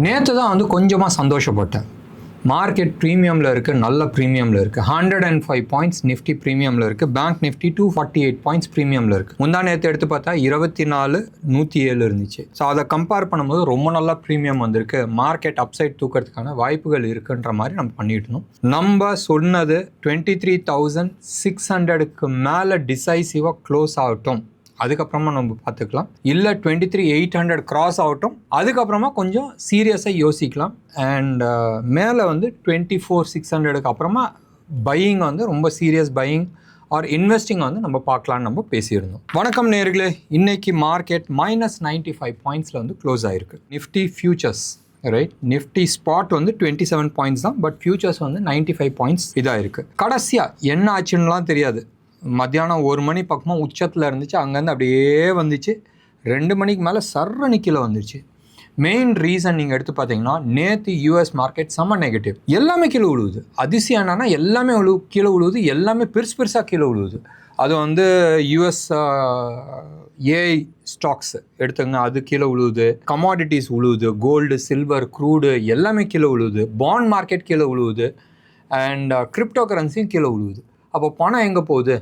நேற்று தான் வந்து கொஞ்சமாக சந்தோஷப்பட்டேன். மார்க்கெட் ப்ரீமியமில் இருக்குது, நல்ல ப்ரீமியமில் இருக்குது. 105 பாயிண்ட்ஸ் நிஃப்டி ப்ரீமியமில் இருக்குது. பேங்க் நிஃப்டி 248 பாயிண்ட்ஸ் ப்ரீமியமில் இருக்குது. முந்தா நேற்று எடுத்து பார்த்தா 24,107 இருந்துச்சு. ஸோ அதை கம்பேர் பண்ணும்போது ரொம்ப நல்லா ப்ரீமியம் வந்திருக்கு. மார்க்கெட் அப்சைட் தூக்கிறதுக்கான வாய்ப்புகள் இருக்குன்ற மாதிரி நம்ம பண்ணிட்டோம். நம்ம சொன்னது 23,600க்கு மேலே டிசைசிவாக க்ளோஸ் ஆகட்டும், அதுக்கப்புறமா நம்ம பார்த்துக்கலாம். இல்லை 23,800 கிராஸ் ஆகட்டும், அதுக்கப்புறமா கொஞ்சம் சீரியஸாக யோசிக்கலாம். அண்ட் மேலே வந்து 24,600க்கு அப்புறமா பையிங் வந்து ரொம்ப சீரியஸ் பையிங் ஆர் இன்வெஸ்டிங் வந்து நம்ம பார்க்கலான்னு நம்ம பேசியிருந்தோம். வணக்கம் நேயர்களே, இன்னைக்கு மார்க்கெட் -95 பாயிண்ட்ஸில் வந்து க்ளோஸ் ஆகிருக்கு. Nifty features right, Nifty spot வந்து 27 பாயிண்ட்ஸ் தான், பட் ஃபியூச்சர்ஸ் வந்து 95 பாயிண்ட்ஸ் இதாக இருக்குது. கடைசியாக என்ன ஆச்சுன்னுலாம் தெரியாது. மத்தியானம் 1 மணி பக்கமாக உச்சத்தில் இருந்துச்சு, அங்கேருந்து அப்படியே வந்துச்சு. 2 மணிக்கு மேலே சர்றனி கீழே வந்துருச்சு. மெயின் ரீசன் நீங்கள் எடுத்து பார்த்தீங்கன்னா, நேற்று யூஎஸ் மார்க்கெட் செம்ம நெகட்டிவ், எல்லாமே கீழே விழுவுது. அதிசயம் என்னன்னா, எல்லாமே கீழே விழுவுது, எல்லாமே பெருசாக கீழே விழுவுது. அது வந்து யூஎஸ் ஏஐ ஸ்டாக்ஸ் எடுத்துங்க, அது கீழே விழுவுது. கமாடிட்டிஸ் விழுவுது, கோல்டு, சில்வர், க்ரூடு எல்லாமே கீழே விழுவுது. பாண்ட் மார்க்கெட் கீழே விழுவுது. அண்ட் கிரிப்டோ கரன்சியும் கீழே விழுவுது. அப்போ பணம் எங்கே போகுது?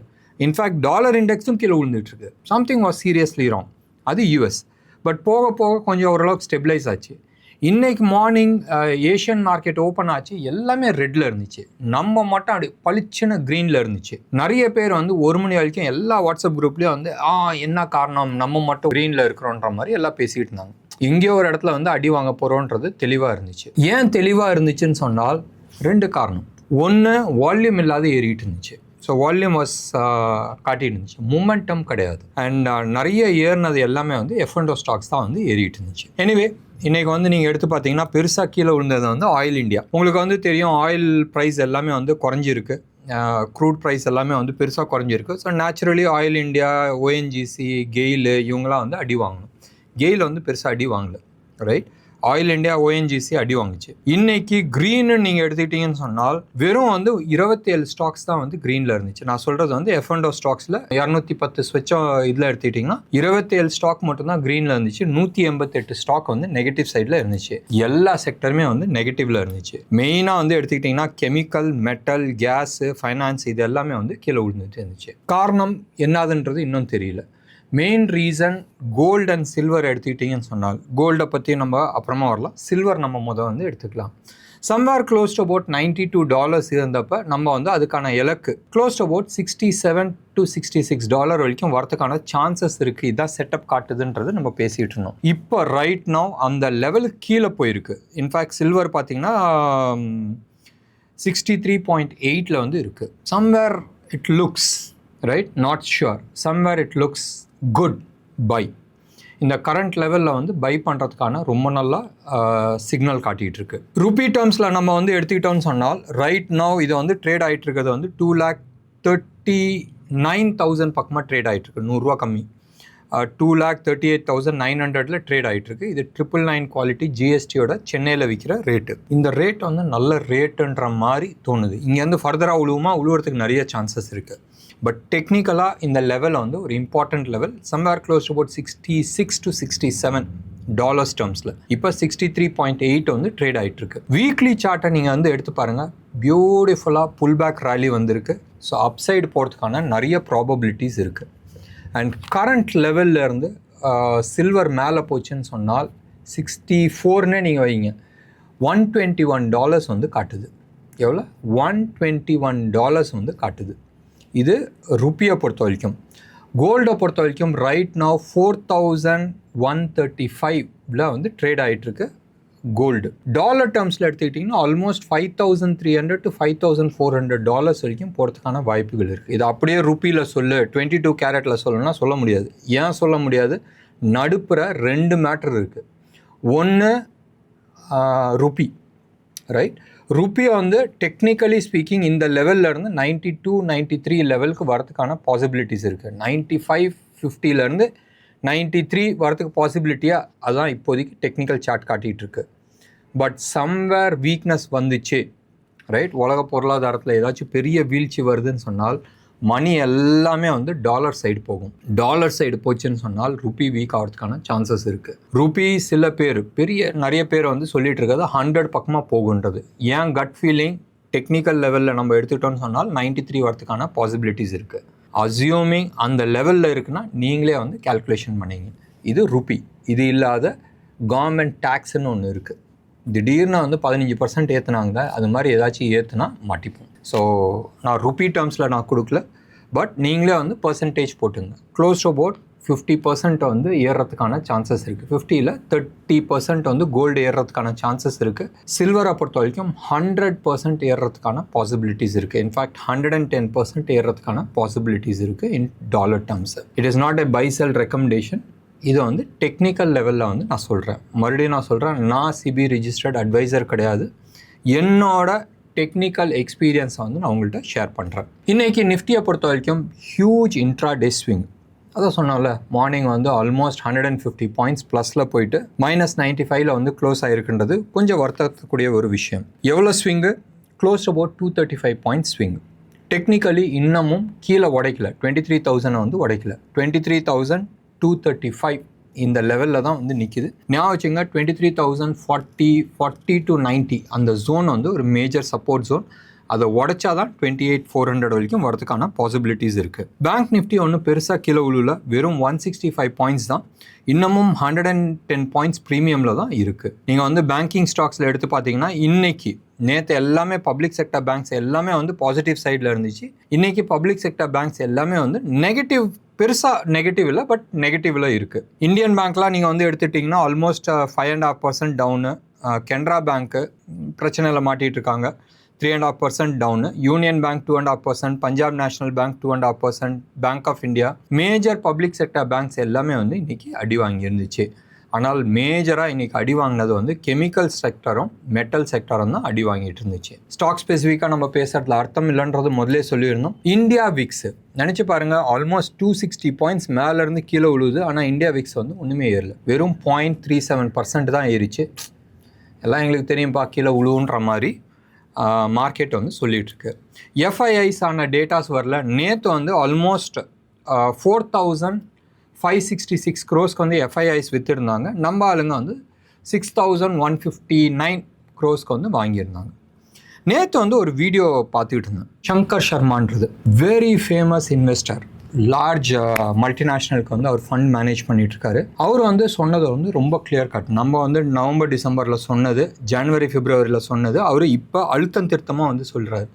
இன்ஃபேக்ட் டாலர் இண்டெக்ஸும் கீழே விழுந்துட்டுருக்கு. Something was seriously wrong. அது யூஎஸ். பட் போக போக கொஞ்சம் ஓரளவுக்கு ஸ்டெபிளைஸ் ஆச்சு. இன்றைக்கு மார்னிங் ஏஷியன் மார்க்கெட் ஓப்பன் ஆச்சு, எல்லாமே ரெட்டில் இருந்துச்சு. நம்ம மட்டும் அப்படி பளிச்சுன்னு க்ரீனில் இருந்துச்சு. நிறைய பேர் வந்து 1 மணி வரைக்கும் எல்லா வாட்ஸ்அப் குரூப்லேயும் வந்து என்ன காரணம், நம்ம மட்டும் க்ரீனில் இருக்கிறோன்ற மாதிரி எல்லாம் பேசிகிட்டு இருந்தாங்க. இங்கே ஒரு இடத்துல வந்து அடி வாங்க போகிறோன்றது தெளிவாக இருந்துச்சு. ஏன் தெளிவாக இருந்துச்சுன்னு சொன்னால் 2 காரணம். ஒன்று, வால்யூம் இல்லாத ஏறிட்டு இருந்துச்சு. ஸோ வால்யூம் வாஸ் காட்டிட்டு இருந்துச்சு, மூமெண்டம் கிடையாது. அண்ட் நிறைய ஏறினது எல்லாமே வந்து F&O ஸ்டாக்ஸ் தான் வந்து ஏறிட்டு இருந்துச்சு. எனிவே, இன்றைக்கி வந்து நீங்கள் எடுத்து பார்த்தீங்கன்னா பெருசாக கீழே விழுந்தது வந்து ஆயில் இண்டியா. உங்களுக்கு வந்து தெரியும், ஆயில் ப்ரைஸ் எல்லாமே வந்து குறைஞ்சிருக்கு. க்ரூட் ப்ரைஸ் எல்லாமே வந்து பெருசாக குறைஞ்சிருக்கு. So naturally oil India, ONGC, GAIL இவங்களாம் வந்து அடி வாங்கணும். கெயில் வந்து பெருசாக அடி வாங்கலை, ரைட். ஆயில் இண்டியா, ONGC அடி வாங்குச்சு. இன்னைக்கு க்ரீனு நீங்கள் எடுத்துக்கிட்டீங்கன்னு சொன்னால் வெறும் வந்து 27 ஸ்டாக்ஸ் தான் வந்து க்ரீனில் இருந்துச்சு. நான் சொல்கிறது வந்து F&O ஸ்டாக்ஸில் 210 ஸ்வெச்சம் இதில் எடுத்துக்கிட்டிங்கன்னா 27 ஸ்டாக் மட்டும்தான் க்ரீனில் இருந்துச்சு. 188 ஸ்டாக் வந்து நெகட்டிவ் சைடில் இருந்துச்சு. எல்லா செக்டருமே வந்து நெகட்டிவில் இருந்துச்சு. மெயினாக வந்து எடுத்துக்கிட்டிங்கன்னா கெமிக்கல், மெட்டல், கேஸு, ஃபைனான்ஸ் இது எல்லாமே வந்து கீழே விழுந்துட்டு இருந்துச்சு. காரணம் என்னதுன்றது இன்னும் தெரியல. Main reason gold and silver எடுத்துக்கிட்டிங்கன்னு சொன்னால், கோல்டை பற்றி நம்ம அப்புறமா வரலாம், சில்வர் நம்ம வந்து எடுத்துக்கலாம். சம்வேர் க்ளோஸ் டு அபவுட் $92 இருந்தப்போ நம்ம வந்து அதுக்கான இலக்கு க்ளோஸ் டு அபவுட் $67 to $66 வரைக்கும் வரத்துக்கான சான்சஸ் இருக்குது. இதான் செட்டப் காட்டுதுன்றது நம்ம பேசிகிட்டு இருந்தோம். இப்போ ரைட் நவ் அந்த லெவலுக்கு கீழே போயிருக்கு. இன்ஃபேக்ட் சில்வர் பார்த்தீங்கன்னா 63.8 வந்து இருக்குது. Somewhere it looks right, not sure, somewhere it looks good bye. இந்த கரண்ட் லெவலில் வந்து பை பண்ணுறதுக்கான ரொம்ப நல்லா சிக்னல் காட்டிகிட்டு இருக்கு. ருபி டேர்ம்ஸில் நம்ம வந்து எடுத்துக்கிட்டோம்னு சொன்னால் ரைட் நவ் இது வந்து ட்ரேட் ஆகிட்டு இருக்கிறது வந்து 2,39,000 பக்கமாக ட்ரேட் ஆகிட்டு இருக்கு. 100 ரூபா கம்மி. 2,38,900 ட்ரேட் ஆகிட்டு இருக்கு. இது 999 குவாலிட்டி ஜிஎஸ்டியோட சென்னையில் விற்கிற ரேட்டு. இந்த ரேட் வந்து நல்ல ரேட்டுன்ற மாதிரி தோணுது. இங்கேருந்து ஃபர்தராக உழுவுறதுக்கு நிறைய சான்சஸ் இருக்குது. பட் டெக்னிக்கலாக இந்த லெவலில் வந்து ஒரு important level, somewhere close to about $66 to $67 டேர்ம்ஸில். இப்போ 63.8 வந்து ட்ரேட் ஆகிட்டு இருக்கு. வீக்லி சார்ட்டை நீங்கள் வந்து எடுத்து பாருங்கள், பியூட்டிஃபுல்லாக புல் பேக் ரேலி வந்திருக்கு. ஸோ அப்சைடு போகிறதுக்கான நிறைய ப்ராபபிலிட்டிஸ் இருக்குது. அண்ட் கரண்ட் லெவலில் இருந்து சில்வர் மேலே போச்சுன்னு சொன்னால் 64னே நீங்கள் வைங்க, $121 வந்து காட்டுது. எவ்வளோ? $121 வந்து காட்டுது. இது ருப்பியை பொறுத்த வரைக்கும். கோல்டை பொறுத்த வரைக்கும் ரைட் நவ் 4,135 வந்து ட்ரேட் ஆகிட்டுருக்கு கோல்டு. டாலர் டேர்ம்ஸில் எடுத்துக்கிட்டிங்கன்னா ஆல்மோஸ்ட் $5,300 to $5,400 வரைக்கும் போகிறதுக்கான வாய்ப்புகள் இருக்குது. இது அப்படியே ருப்பியில் 22 கேரட்டில் சொல்லணும்னா சொல்ல முடியாது. ஏன் சொல்ல முடியாது? நடுப்புற 2 மேட்டர் இருக்குது. ஒன்று ருப்பி, ரைட். ருப்பியை வந்து டெக்னிக்கலி ஸ்பீக்கிங் இந்த லெவலில் இருந்து 92, 93 லெவலுக்கு வரதுக்கான பாசிபிலிட்டிஸ் இருக்குது. 95-50 93 வரதுக்கு பாசிபிலிட்டியாக அதுதான் இப்போதைக்கு டெக்னிக்கல் சார்ட் காட்டிகிட்டு இருக்கு. பட் சம்வேர் வீக்னஸ் வந்துச்சு, ரைட். உலக பொருளாதாரத்தில் ஏதாச்சும் பெரிய வீழ்ச்சி வருதுன்னு சொன்னால் மணி எல்லாமே வந்து டாலர் சைடு போகும். டாலர் சைடு போச்சுன்னு சொன்னால் ருப்பி வீக் ஆகிறதுக்கான சான்சஸ் இருக்குது. ருப்பி சில பேர் நிறைய பேர் வந்து சொல்லிட்டு இருக்கிறது 100 பக்கமாக போகுன்றது. ஏன் கட் ஃபீலிங் டெக்னிக்கல் லெவலில் நம்ம எடுத்துக்கிட்டோம்னு சொன்னால் 93 வரதுக்கான பாசிபிலிட்டிஸ் இருக்குது. அசியூமிங் அந்த லெவலில் இருக்குன்னா நீங்களே வந்து கேல்குலேஷன் பண்ணிங்க. இது ருப்பி. இது இல்லாத கவர்மெண்ட் டேக்ஸ்ன்னு ஒன்று இருக்குது. திடீர்னு வந்து 15% ஏற்றுனாங்க, அது மாதிரி ஏதாச்சும் ஏற்றுனா மாட்டிப்போம். ஸோ நான் ருப்பி டேர்ம்ஸில் நான் கொடுக்கல, பட் நீங்களே வந்து பர்சன்டேஜ் போட்டுங்க. க்ளோஸ் டு அபவுட் 50% வந்து ஏறுறதுக்கான சான்சஸ் இருக்குது. 50ல் 30% வந்து கோல்டு ஏறுறதுக்கான சான்சஸ் இருக்குது. சில்வரை பொறுத்த வரைக்கும் 100% ஏறுறதுக்கான பாசிபிலிட்டிஸ் இருக்குது. இன்ஃபேக்ட் 110% ஏறுறதுக்கான பாசிபிலிட்டிஸ் இருக்குது இன் dollar terms. It is not a by sell recommendation. இதை வந்து டெக்னிக்கல் லெவலில் வந்து நான் சொல்கிறேன். மறுபடியும் நான் சொல்கிறேன், நான் சிபி ரிஜிஸ்டர்ட் அட்வைசர் கிடையாது. என்னோட டெக்னிக்கல் எக்ஸ்பீரியன்ஸை வந்து நான் உங்கள்கிட்ட ஷேர் பண்ணுறேன். இன்றைக்கி நிஃப்டியை பொறுத்த வரைக்கும் ஹியூஜ் இன்ட்ராடே ஸ்விங். அதான் சொன்னால மார்னிங் வந்து ஆல்மோஸ்ட் 150 பாயிண்ட்ஸ் ப்ளஸில் போயிட்டு -95 வந்து க்ளோஸ் ஆகிருக்குன்றது கொஞ்சம் வருத்தக்கூடிய ஒரு விஷயம். எவ்வளோ swing? Close about 235 points swing. Technically இன்னமும் கீழே உடைக்கல, 23,000 வந்து உடைக்கல. 23,235 இந்த லெவலில் தான் வந்து நிற்கிது. ஞாபகம் வச்சுங்க, 23,040 to 90 அந்த ஜோன் வந்து ஒரு மேஜர் சப்போர்ட் ஜோன். அதை உடைச்சா தான் 28,400 வரைக்கும் வரதுக்கான பாசிபிலிட்டிஸ் இருக்குது. பேங்க் நிஃப்டி ஒன்றும் பெருசாக கீழே உள்ள வெறும் 165 பாயிண்ட்ஸ் தான். இன்னமும் 110 பாயிண்ட்ஸ் ப்ரீமியமில் தான் இருக்குது. நீங்கள் வந்து பேங்கிங் ஸ்டாக்ஸில் எடுத்து பார்த்தீங்கன்னா இன்றைக்கி நேற்று எல்லாமே பப்ளிக் செக்டர் பேங்க்ஸ் எல்லாமே வந்து பாசிட்டிவ் சைடில் இருந்துச்சு. இன்றைக்கி பப்ளிக் செக்டர் பேங்க்ஸ் எல்லாமே வந்து நெகட்டிவ், பெருசாக நெகட்டிவ் இல்லை, பட் நெகட்டிவில் இருக்குது. இந்தியன் பேங்க்லாம் நீங்கள் வந்து எடுத்துட்டிங்கன்னா ஆல்மோஸ்ட் 5.5% டவுனு. கெனரா பேங்க்கு பிரச்சனையில் மாட்டிகிட்டு இருக்காங்க, 3.5% down. Union bank 2.5%, Punjab national bank 2.5%, bank of India, major public sector banks எல்லாமே வந்து இன்றைக்கி அடி வாங்கியிருந்துச்சு. ஆனால் மேஜராக இன்றைக்கி அடி வாங்கினது வந்து கெமிக்கல் செக்டரும் மெட்டல் செக்டரும் தான் அடி வாங்கிட்டு இருந்துச்சு. ஸ்டாக் ஸ்பெசிஃபிக்காக நம்ம பேசுகிறதுல அர்த்தம் இல்லைன்றது முதலே சொல்லியிருந்தோம். இந்தியா விக்ஸ் நினச்சி பாருங்கள், ஆல்மோஸ்ட் 260 பாயிண்ட்ஸ் மேலேருந்து கீழே விழுது. ஆனால் இந்தியா விக்ஸ் வந்து ஒன்றுமே ஏறல, வெறும் 0.37% தான் ஏறிச்சு. எல்லாம் எங்களுக்கு தெரியும்ப்பா கீழே விழுவுன்ற மாதிரி மார்க்கெட் வந்து சொல்லிகிட்ருக்கு. எஃப்ஐஐஸ் ஆன டேட்டாஸ் வரல. நேற்று வந்து ஆல்மோஸ்ட் 4,566 crores வந்து எஃப்ஐஐஸ் விற்றுருந்தாங்க. நம்ம ஆளுங்க வந்து 6,159 crores வந்து வாங்கியிருந்தாங்க. நேற்று வந்து ஒரு வீடியோ பார்த்துக்கிட்டு இருந்தேன். சங்கர் சர்மான்றது வெரி ஃபேமஸ் இன்வெஸ்டர், லார்ஜ் மல்டிநேஷ்னலுக்கு வந்து அவர் ஃபண்ட் மேனேஜ் பண்ணிகிட்ருக்காரு. அவர் வந்து சொன்னது வந்து ரொம்ப கிளியர் கட். நம்ம வந்து நவம்பர் டிசம்பரில் சொன்னது, ஜனவரி பிப்ரவரியில் சொன்னது, அவர் இப்போ அழுத்தம் திருத்தமாக வந்து சொல்கிறாரு.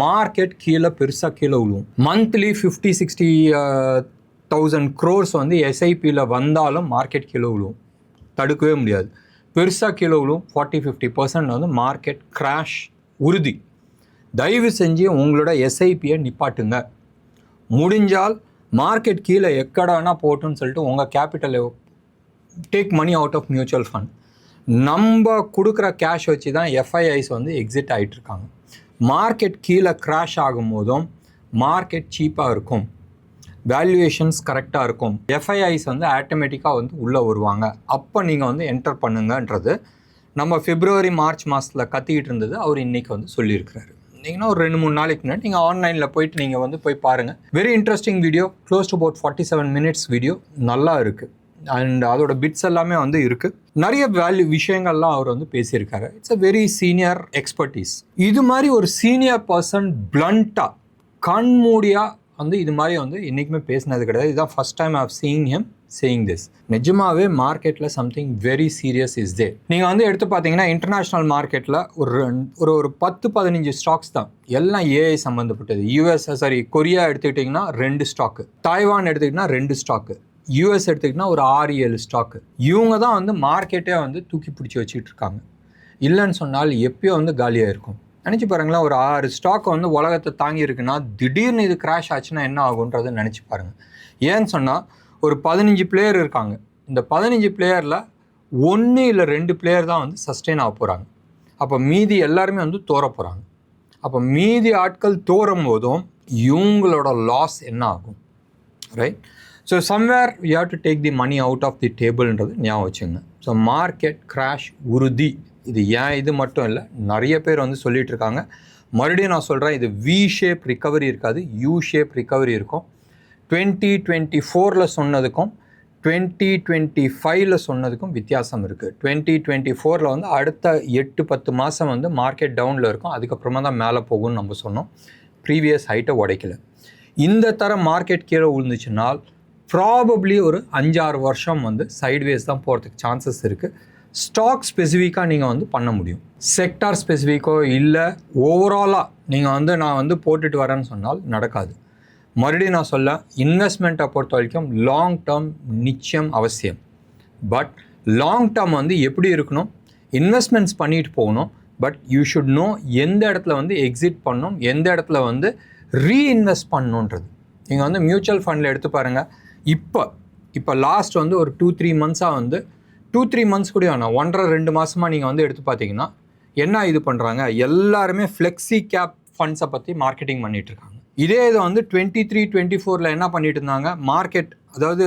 மார்க்கெட் பெருசாக கீழே விழுவும். மந்த்லி 50,000-60,000 crores வந்து எஸ்ஐபியில் வந்தாலும் மார்க்கெட் கீழே விழுவும், தடுக்கவே முடியாது. பெருசாக கீழே விழுவும். 40-50% வந்து மார்க்கெட் கிராஷ் உறுதி. தயவு செஞ்சு உங்களோட எஸ்ஐபியை நிப்பாட்டுங்க. முடிஞ்சால் மார்க்கெட் கீழே எக்கடானா போட்டுன்னு சொல்லிட்டு உங்கள் கேபிட்டலை take money out of mutual fund. நம்ம கொடுக்குற கேஷ் வச்சு தான் எஃப்ஐஐஸ் வந்து எக்ஸிட் ஆகிட்டுருக்காங்க. மார்க்கெட் கீழே கிராஷ் ஆகும் போதும் மார்க்கெட் சீப்பாக இருக்கும், வேல்யூவேஷன்ஸ் கரெக்டாக இருக்கும், எஃப்ஐஐஸ் வந்து ஆட்டோமேட்டிக்காக வந்து உள்ளே வருவாங்க. அப்போ நீங்கள் வந்து என்டர் பண்ணுங்கன்றது நம்ம பிப்ரவரி மார்ச் மாதத்தில் கத்திக்கிட்டு இருந்தது அவர் இன்றைக்கி வந்து சொல்லியிருக்கிறாரு. நீங்கள் ஒரு 2-3 நாளைக்கு முன்னாடி நீங்கள் ஆன்லைனில் போயிட்டு நீங்கள் வந்து போய் பாருங்கள். Very interesting video, close to about 47 minutes video, நல்லா இருக்குது. அண்ட் அதோட பிட்ஸ் எல்லாமே வந்து இருக்குது. நிறைய விஷயங்கள்லாம் அவர் வந்து பேசியிருக்காரு. It's a very senior expertise. இது மாதிரி ஒரு சீனியர் பர்சன் பிளண்ட்டாக கண்மூடியாக வந்து இது மாதிரி வந்து என்றைக்குமே பேசினது கிடையாது. இதுதான் first time I have seen him saying this. நிஜமாவே மார்க்கெட்டில் something very serious is there. நீங்கள் வந்து எடுத்து பார்த்தீங்கன்னா இன்டர்நேஷ்னல் மார்க்கெட்டில் ஒரு 10-15 ஸ்டாக்ஸ் தான் எல்லாம் ஏஐ சம்மந்தப்பட்டது. கொரியா எடுத்துக்கிட்டிங்கன்னா 2 ஸ்டாக்கு, தாய்வான் எடுத்துக்கிட்டிங்கன்னா 2 ஸ்டாக்கு, யூஎஸ் எடுத்துக்கிட்டிங்கன்னா ஒரு 6-7 ஸ்டாக்கு. இவங்க தான் வந்து மார்க்கெட்டே வந்து தூக்கி பிடிச்சி வச்சுக்கிட்டு இருக்காங்க. இல்லைன்னு சொன்னால் எப்பயோ வந்து காலியாக இருக்கும். நினச்சி பாருங்களேன், ஒரு 6 ஸ்டாக் வந்து உலகத்தை தாங்கி இருக்குன்னா திடீர்னு இது கிராஷ் ஆச்சுன்னா என்ன ஆகுன்றதை நினச்சி பாருங்கள். ஏன்னு சொன்னால் ஒரு 15 பிளேயர் இருக்காங்க. இந்த 15 பிளேயரில் 1 இல்லை 2 பிளேயர் தான் வந்து சஸ்டெயின் ஆக போகிறாங்க. அப்போ மீதி எல்லாருமே வந்து தோற போகிறாங்க. அப்போ மீதி ஆட்கள் தோறும் போதும் இவங்களோட லாஸ் என்ன ஆகும், right? So somewhere you have to take the money out of the டேபிள்ன்றது ஞாபகம் வச்சுங்க. ஸோ மார்க்கெட் கிராஷ் உறுதி. இது ஏன் இது மட்டும் இல்லை, நிறைய பேர் வந்து சொல்லிகிட்டு இருக்காங்க மறுபடியும் நான் சொல்கிறேன், இது வி ஷேப் ரிகவரி இருக்காது, யூ ஷேப் ரிகவரி இருக்கும். 2024 சொன்னதுக்கும் 2025 சொன்னதுக்கும் வித்தியாசம் இருக்குது. 2024 வந்து அடுத்த 8-10 மாதம் வந்து மார்க்கெட் டவுனில் இருக்கும், அதுக்கப்புறமா தான் மேலே போகும்னு நம்ம சொன்னோம். ப்ரீவியஸ் ஹைட்டை உடைக்கல. இந்த தர மார்க்கெட் கீழே விழுந்துச்சுனால் ப்ராபப்ளி ஒரு 5-6 வருஷம் வந்து சைட்வேஸ் தான் போகிறதுக்கு சான்சஸ் இருக்குது. ஸ்டாக் ஸ்பெசிஃபிக்காக நீங்கள் வந்து பண்ண முடியும். செக்டார் ஸ்பெசிஃபிக்கோ இல்லை ஓவராலாக நீங்கள் வந்து நான் வந்து போட்டுட்டு வரேன்னு சொன்னால் நடக்காது. மறுபடியும் நான் சொல்ல, இன்வெஸ்ட்மெண்ட்டை பொறுத்த வரைக்கும் லாங் டேர்ம் நிச்சயம் அவசியம். பட் லாங் டேர்ம் வந்து எப்படி இருக்கணும், இன்வெஸ்ட்மெண்ட்ஸ் பண்ணிட்டு போகணும். பட் யூ ஷுட் நோ எந்த இடத்துல வந்து எக்ஸிட் பண்ணணும், எந்த இடத்துல வந்து ரீஇன்வெஸ்ட் பண்ணணுன்றது. நீங்கள் வந்து மியூச்சுவல் ஃபண்டில் எடுத்து பாருங்கள். இப்போ லாஸ்ட் வந்து ஒரு 2-3 மந்த்ஸாக வந்து 2-3 மந்த்ஸ் கூட வேணாம், 1.5-2 மாதமாக நீங்கள் வந்து எடுத்து பார்த்தீங்கன்னா என்ன இது பண்ணுறாங்க, எல்லாருமே ஃப்ளெக்ஸி கேப் ஃபண்ட்ஸை பற்றி மார்க்கெட்டிங் பண்ணிகிட்ருக்காங்க. இதே இதை வந்து 23-24 என்ன பண்ணிட்டு இருந்தாங்க, மார்க்கெட் அதாவது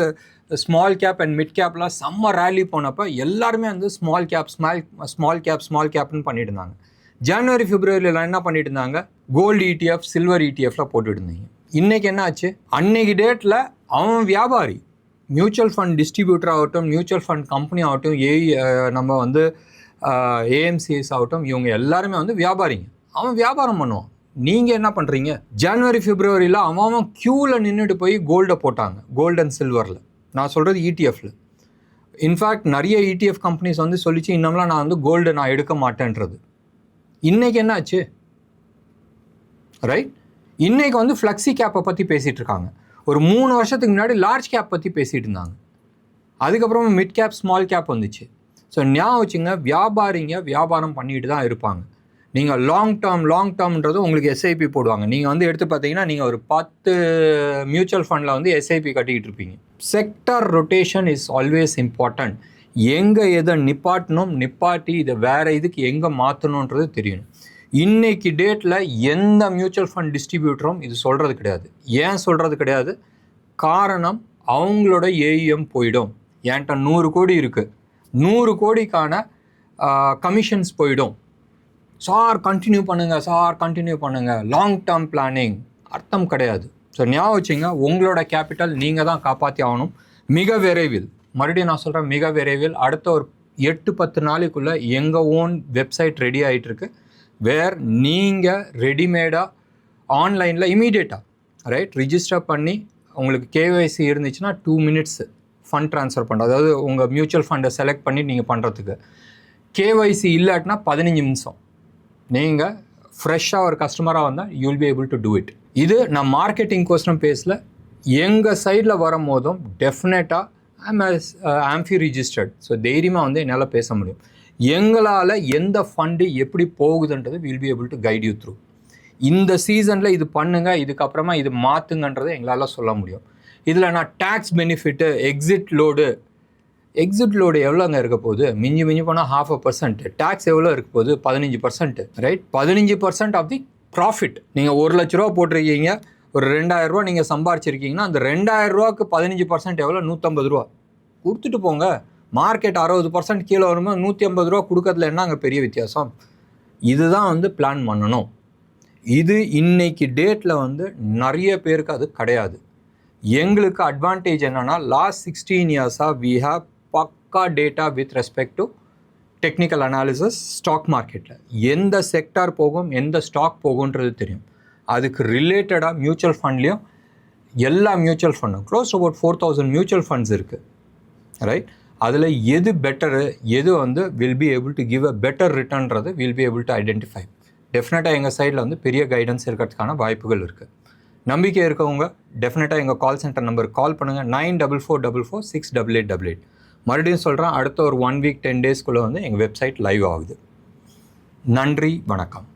ஸ்மால் கேப் அண்ட் மிட் கேப்லாம் செம்ம ரேலி போனப்போ எல்லாருமே வந்து ஸ்மால் கேப்னு பண்ணிட்டு இருந்தாங்க. ஜனவரி பிப்ரவரியில் என்ன பண்ணிட்டு இருந்தாங்க, கோல்டு ETF, சில்வர் ETFலாம் போட்டுட்டு இருந்தாங்க. இன்றைக்கி என்ன ஆச்சு, அன்னைக்கு டேட்டில் அவன் வியாபாரி, மியூச்சுவல் ஃபண்ட் டிஸ்ட்ரிபியூட்டர் ஆகட்டும், மியூச்சுவல் ஃபண்ட் கம்பெனி ஆகட்டும், நம்ம வந்து AMCs ஆகட்டும், இவங்க எல்லாருமே வந்து வியாபாரிங்க. அவன் வியாபாரம் பண்ணுவான். நீங்கள் என்ன பண்ணுறீங்க, ஜனவரி பிப்ரவரியில் அவன் க்யூவில் நின்றுட்டு போய் கோல்டை போட்டாங்க, கோல்டு அண்ட் சில்வரில். நான் சொல்கிறது ETFல. இன்ஃபேக்ட் நிறைய ETF கம்பெனிஸ் வந்து சொல்லிச்சு, இன்னமெல்லாம் நான் வந்து கோல்டு நான் எடுக்க மாட்டேன்றது. இன்றைக்கி என்ன ஆச்சு, ரைட்? இன்றைக்கி வந்து ஃப்ளெக்ஸி கேப்பை பற்றி பேசிகிட்டு இருக்காங்க. ஒரு 3 வருஷத்துக்கு முன்னாடி லார்ஜ் கேப் பற்றி பேசிகிட்டு இருந்தாங்க. அதுக்கப்புறமா மிட் கேப், ஸ்மால் கேப் வந்துச்சு. ஸோ ஞாபகம் வச்சுங்க, வியாபாரிங்க வியாபாரம் பண்ணிட்டு தான் இருப்பாங்க. நீங்கள் லாங் டேர்ம்ன்றது உங்களுக்கு SIP போடுவாங்க. நீங்கள் வந்து எடுத்து பார்த்தீங்கன்னா நீங்கள் ஒரு 10 மியூச்சுவல் ஃபண்டில் வந்து SIP கட்டிக்கிட்டு இருப்பீங்க. Sector rotation is always important. எங்கே எதை நிப்பாட்டி இதை வேறு இதுக்கு எங்கே மாற்றணுன்றது தெரியணும். இன்றைக்கி டேட்டில் எந்த மியூச்சுவல் ஃபண்ட் டிஸ்ட்ரிபியூட்டரும் இது சொல்கிறது கிடையாது. ஏன் சொல்கிறது கிடையாது, காரணம் அவங்களோட AUM போயிடும். என்கிட்ட 100 கோடி இருக்குது, 100 கோடிக்கான கமிஷன்ஸ் போயிடும். சார் கண்டினியூ பண்ணுங்கள், லாங் டேர்ம் பிளானிங் அர்த்தம் கிடையாது. ஸோ ஞாபகம் வச்சுங்க, உங்களோட கேபிட்டல் நீங்கள் தான் காப்பாற்றி ஆகணும். மிக விரைவில், மறுபடியும் நான் சொல்கிறேன், மிக விரைவில் அடுத்த ஒரு 8-10 நாளைக்குள்ளே எங்கள் ஓன் வெப்சைட் ரெடி ஆகிட்டுருக்கு. வேர் நீங்கள் ரெடிமேடாக ஆன்லைனில் இமீடியட்டாக ரைட் ரிஜிஸ்டர் பண்ணி உங்களுக்கு KYC இருந்துச்சுன்னா 2 minutes ஃபண்ட் ட்ரான்ஸ்ஃபர் பண்ணுறது. அதாவது உங்கள் மியூச்சுவல் ஃபண்டை செலக்ட் பண்ணி நீங்கள் பண்ணுறதுக்கு. KYC இல்லாட்டினா 15 நிமிஷம். நீங்கள் ஃப்ரெஷ்ஷாக ஒரு கஸ்டமராக வந்தால் you will be able to do it. இது நான் மார்க்கெட்டிங் கோசரம் பேசல, எங்கள் சைடில் வரும்போதும் டெஃபினட்டாக ஆம்ஃபி ரிஜிஸ்டர்ட். ஸோ தைரியமாக வந்து என்னால் பேச முடியும். எங்களால் எந்த ஃபண்டு எப்படி போகுதுன்றது will be able to guide you through. இந்த சீசனில் இது பண்ணுங்கள், இதுக்கப்புறமா இது மாற்றுங்கன்றதை எங்களால் சொல்ல முடியும். இதில் நான் டேக்ஸ் பெனிஃபிட்டு, எக்ஸிட் லோடு எவ்வளோங்க இருக்க போகுது, மிஞ்சி போனால் 0.5%. டேக்ஸ் எவ்வளோ இருக்க போகுது, 15%. Right, 15% of the profit. நீங்கள் 1 லட்ச ரூபா போட்டிருக்கீங்க, ஒரு 2000 ரூபா நீங்கள் சம்பாரிச்சிருக்கீங்கன்னா அந்த 2000 ரூபாய்க்கு 15% எவ்வளோ, 150 ரூபா கொடுத்துட்டு போங்க. மார்க்கெட் 60% கீழே வரும்போது 150 ரூபா கொடுக்கறதுல என்ன அங்கே பெரிய வித்தியாசம்? இதுதான் வந்து பிளான் பண்ணணும். இது இன்னைக்கு டேட்டில் வந்து நிறைய பேருக்கு அது கிடையாது. எங்களுக்கு அட்வான்டேஜ் என்னென்னா, லாஸ்ட் 16 இயர்ஸாக வி ஹேவ் பக்கா data with respect to technical analysis. Stock மார்க்கெட்டில் எந்த செக்டார் போகும், எந்த ஸ்டாக் போகுன்றது தெரியும். அதுக்கு ரிலேட்டடாக மியூச்சுவல் ஃபண்ட்லேயும் எல்லா மியூச்சுவல் ஃபண்டும் க்ளோஸ் அபவுட் 4000 மியூச்சுவல் ஃபண்ட்ஸ் இருக்குது. ரைட், அதில் எது பெட்டரு, எது வந்து will be able to give a better ரிட்டர்ன்றது will be able to identify. டெஃபினட்டாக எங்கள் சைடில் வந்து பெரிய கைடன்ஸ் இருக்கிறதுக்கான வாய்ப்புகள் இருக்குது. நம்பிக்கை இருக்கவங்க டெஃபினட்டாக எங்கள் கால் சென்டர் நம்பருக்கு கால் பண்ணுங்கள், 9444468888. மறுபடியும் சொல்கிறேன், அடுத்த ஒரு 1 week 10 daysக்குள்ளே வந்து எங்கள் வெப்சைட் லைவ் ஆகுது. நன்றி, வணக்கம்.